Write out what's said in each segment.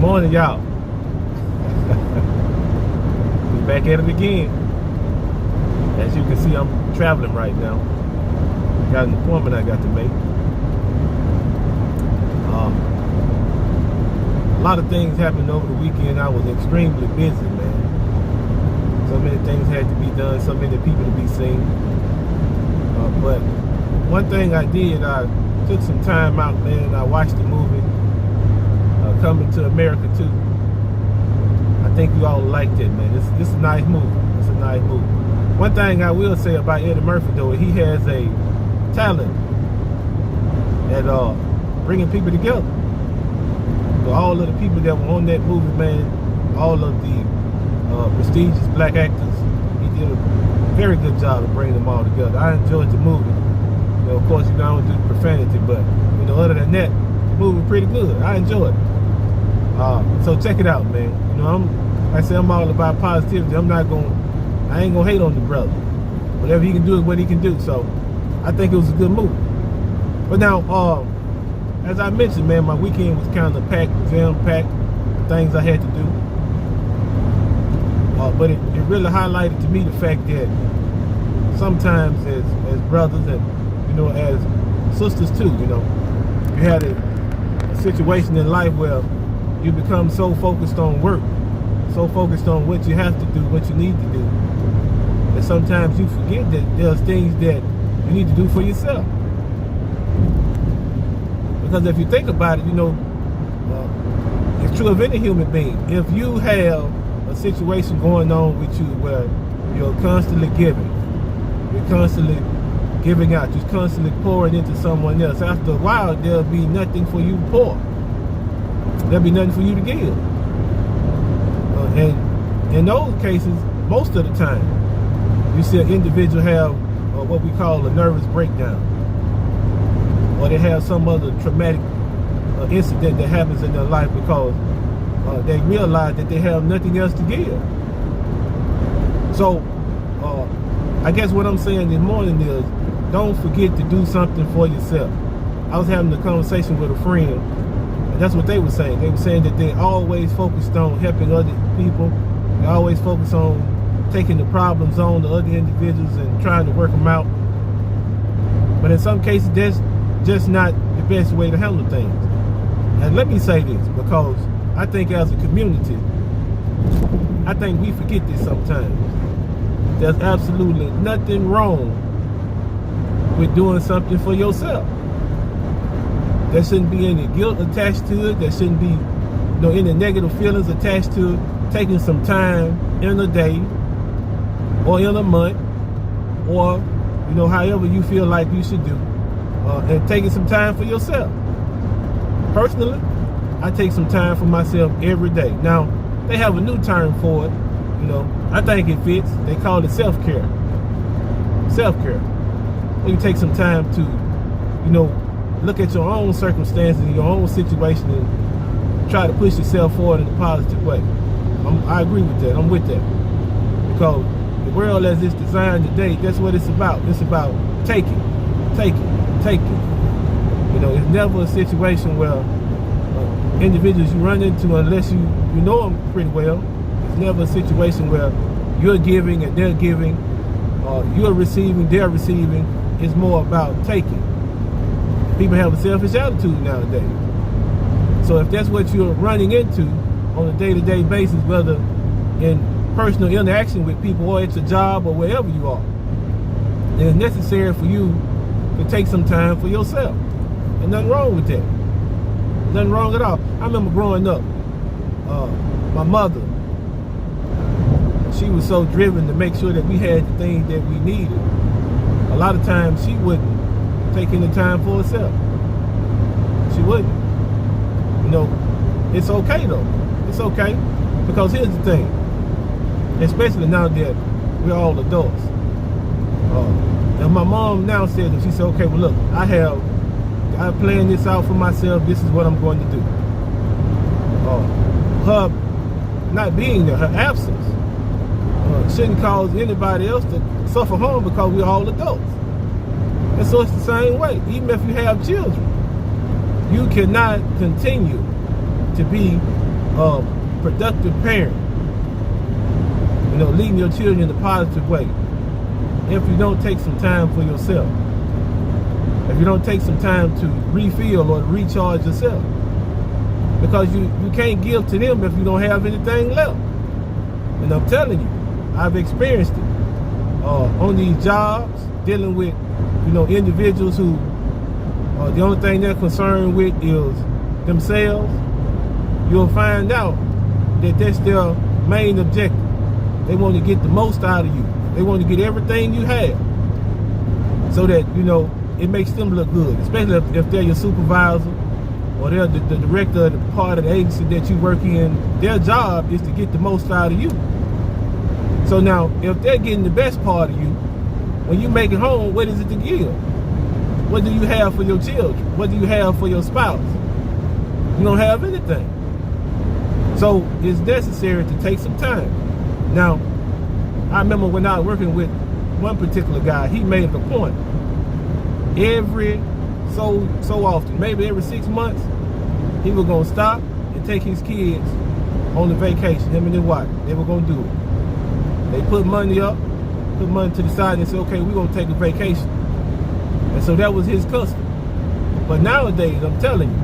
morning, y'all. We back at it again. As you can see, I'm traveling right now. Got an appointment I got to make. A lot of things happened over the weekend. I was extremely busy, man. So many things had to be done, so many people to be seen. But one thing I did, I took some time out, man, and I watched the movie Coming to America 2. I think you all liked it, man. This is a nice movie. It's a nice movie. One thing I will say about Eddie Murphy, though, he has a talent at bringing people together. So all of the people that were on that movie, man, all of the prestigious black actors, he did a very good job of bringing them all together. I enjoyed the movie. You know, of course, you don't do profanity, but you know, other than that, the movie was pretty good. I enjoyed it. So check it out, man. You know, like I say, I'm all about positivity. I ain't gonna hate on the brother. Whatever he can do is what he can do. So I think it was a good movie. But now, as I mentioned, man, my weekend was kind of packed, jam-packed, things I had to do. But it really highlighted to me the fact that sometimes as brothers and, you know, as sisters too, you know, you had a situation in life where you become so focused on work, so focused on what you have to do, what you need to do, that sometimes you forget that there's things that you need to do for yourself. Because if you think about it, you know, it's true of any human being. If you have a situation going on with you where you're constantly giving, you're constantly giving out, you're constantly pouring into someone else, after a while there'll be nothing for you to pour. There'll be nothing for you to give. And in those cases, most of the time, you see an individual have what we call a nervous breakdown, or they have some other traumatic incident that happens in their life because they realize that they have nothing else to give. So I guess what I'm saying this morning is, don't forget to do something for yourself. I was having a conversation with a friend, and that's what they were saying. They were saying that they always focused on helping other people. They always focus on taking the problems on the other individuals and trying to work them out. But in some cases, that's just not the best way to handle things. And let me say this, because I think as a community, I think we forget this sometimes. There's absolutely nothing wrong with doing something for yourself. There shouldn't be any guilt attached to it. There shouldn't be, you know, any negative feelings attached to it. Taking some time in a day or in a month, or, you know, however you feel like you should do, and taking some time for yourself. Personally, I take some time for myself every day. Now, they have a new term for it. You know, I think it fits. They call it self-care. Self-care. When you take some time to, you know, look at your own circumstances, your own situation, and try to push yourself forward in a positive way. I agree with that. I'm with that. Because the world as it's designed today, that's what it's about. It's about taking. You know, it's never a situation where individuals you run into, unless you know them pretty well, it's never a situation where you're giving and they're giving, or you're receiving, they're receiving. It's more about taking. People have a selfish attitude nowadays. So if that's what you're running into on a day-to-day basis, whether in personal interaction with people or at your job or wherever you are, then it's necessary for you to take some time for yourself. And nothing wrong with that. Nothing wrong at all. I remember growing up, my mother, she was so driven to make sure that we had the things that we needed. A lot of times she wouldn't take any time for herself. She wouldn't. You know, it's okay though. It's okay. Because here's the thing, especially now that we're all adults. And my mom now said that, she said, okay, well look, I planned this out for myself. This is what I'm going to do. Her not being there, her absence, shouldn't cause anybody else to suffer harm, because we're all adults. And so it's the same way. Even if you have children, you cannot continue to be productive parent, leading your children in a positive way, if you don't take some time for yourself, if you don't take some time to refill or recharge yourself, because you can't give to them if you don't have anything left. And I'm telling you, I've experienced it on these jobs, dealing with individuals who the only thing they're concerned with is themselves. You'll find out that that's their main objective. They want to get the most out of you. They want to get everything you have, so that it makes them look good, especially if they're your supervisor or they're the director of the part of the agency that you work in. Their job is to get the most out of you. So now, if they're getting the best part of you, when you make it home, what is it to give? What do you have for your children? What do you have for your spouse? You don't have anything. So it's necessary to take some time. Now, I remember when I was working with one particular guy, he made a point. Every so often, maybe every 6 months, he was gonna stop and take his kids on a vacation, him and his wife. They were gonna do it. They put money up, put money to the side, and said, okay, we're gonna take a vacation. And so that was his custom. But nowadays, I'm telling you,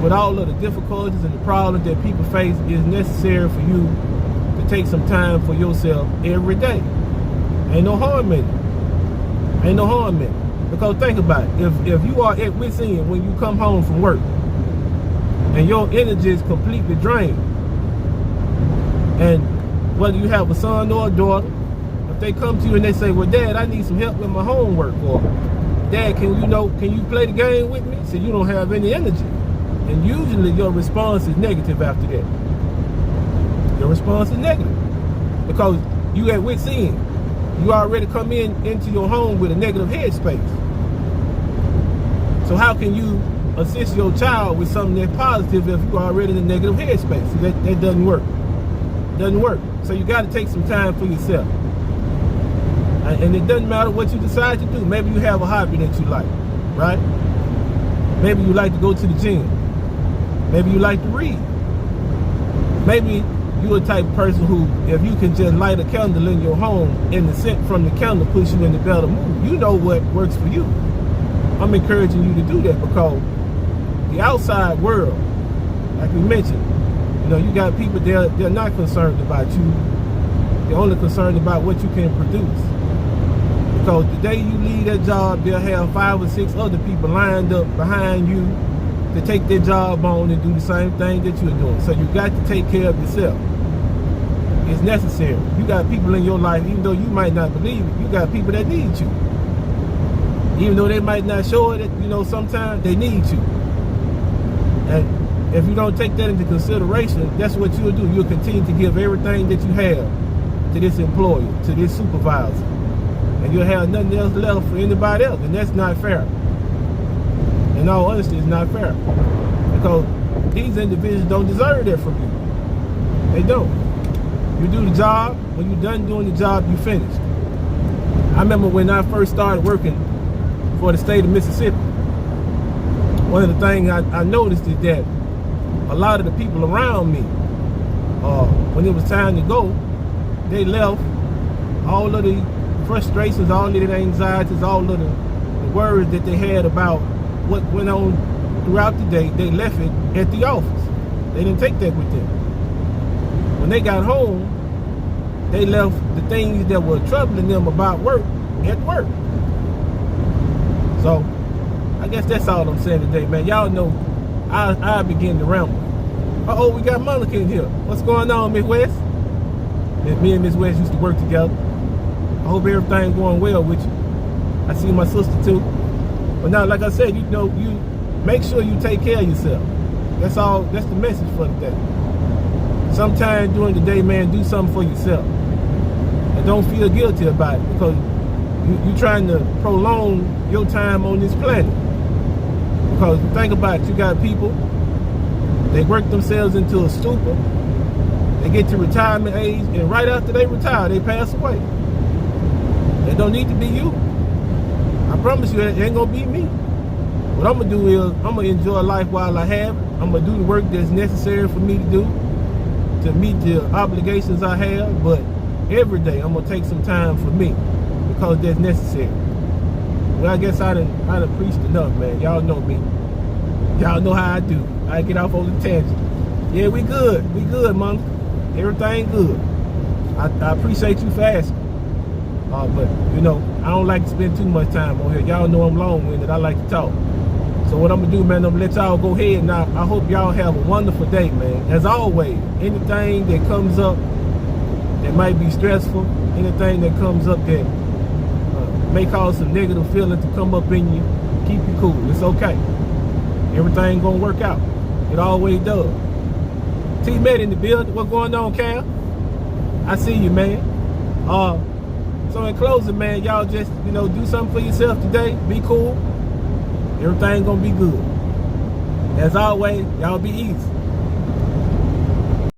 with all of the difficulties and the problems that people face, it's necessary for you to take some time for yourself every day. Ain't no harm in it. Ain't no harm in it. Because think about it, if you are at wit's end when you come home from work and your energy is completely drained, and whether you have a son or a daughter, if they come to you and they say, well, Dad, I need some help with my homework, or Dad, can you play the game with me? So you don't have any energy. And usually your response is negative after that. Your response is negative. Because you at wit's end. You already come into your home with a negative headspace. So how can you assist your child with something that's positive if you're already in a negative headspace? So that doesn't work. Doesn't work. So you got to take some time for yourself. And it doesn't matter what you decide to do. Maybe you have a hobby that you like, right? Maybe you like to go to the gym. Maybe you like to read. Maybe you're a type of person who, if you can just light a candle in your home and the scent from the candle puts you in the better mood, you know what works for you. I'm encouraging you to do that, because the outside world, like we mentioned, you got people, they're not concerned about you. They're only concerned about what you can produce. Because the day you leave that job, they'll have 5 or 6 other people lined up behind you to take their job on and do the same thing that you're doing. So you got to take care of yourself. It's necessary. You got people in your life, even though you might not believe it, you got people that need you. Even though they might not show it, sometimes they need you. And if you don't take that into consideration, that's what you'll do. You'll continue to give everything that you have to this employer, to this supervisor. And you'll have nothing else left for anybody else. And that's not fair. In all honesty, it's not fair. Because these individuals don't deserve that from you. They don't. You do the job. When you're done doing the job, you finished. I remember when I first started working for the state of Mississippi, one of the things I noticed is that a lot of the people around me, when it was time to go, they left all of the frustrations, all of the anxieties, all of the worries that they had about what went on throughout the day. They left it at the office. They didn't take that with them. When they got home, they left the things that were troubling them about work at work. So I guess that's all I'm saying today, man. Y'all know I begin to ramble. Uh-oh, we got Monica in here. What's going on, Miss West? Me and Miss West used to work together. I hope everything's going well with you. I see my sister too. But now, like I said, you make sure you take care of yourself. That's all. That's the message for the day. Sometime during the day, man, do something for yourself. And don't feel guilty about it, because you're trying to prolong your time on this planet. Because think about it, you got people, they work themselves into a stupor. They get to retirement age, and right after they retire, they pass away. It don't need to be you. I promise you, it ain't gonna be me. What I'm gonna do is, I'm gonna enjoy life while I have it. I'm gonna do the work that's necessary for me to do to meet the obligations I have, but every day I'm gonna take some time for me because that's necessary. Well, I guess I done preached enough, man. Y'all know me. Y'all know how I do. I get off on the tangent. Yeah, we good. We good, Monica. Everything good. I appreciate you for asking. But, you know, I don't like to spend too much time on here. Y'all know I'm long-winded. I like to talk. So what I'm going to do, man, I'm going to let y'all go ahead. Now, I hope y'all have a wonderful day, man. As always, anything that comes up that might be stressful, anything that comes up that may cause some negative feelings to come up in you, keep you cool. It's okay. Everything going to work out. It always does. T-Med in the building. What's going on, Cam? I see you, man. So in closing, man, y'all just, you know, do something for yourself today. Be cool. Everything gonna be good. As always, y'all be easy.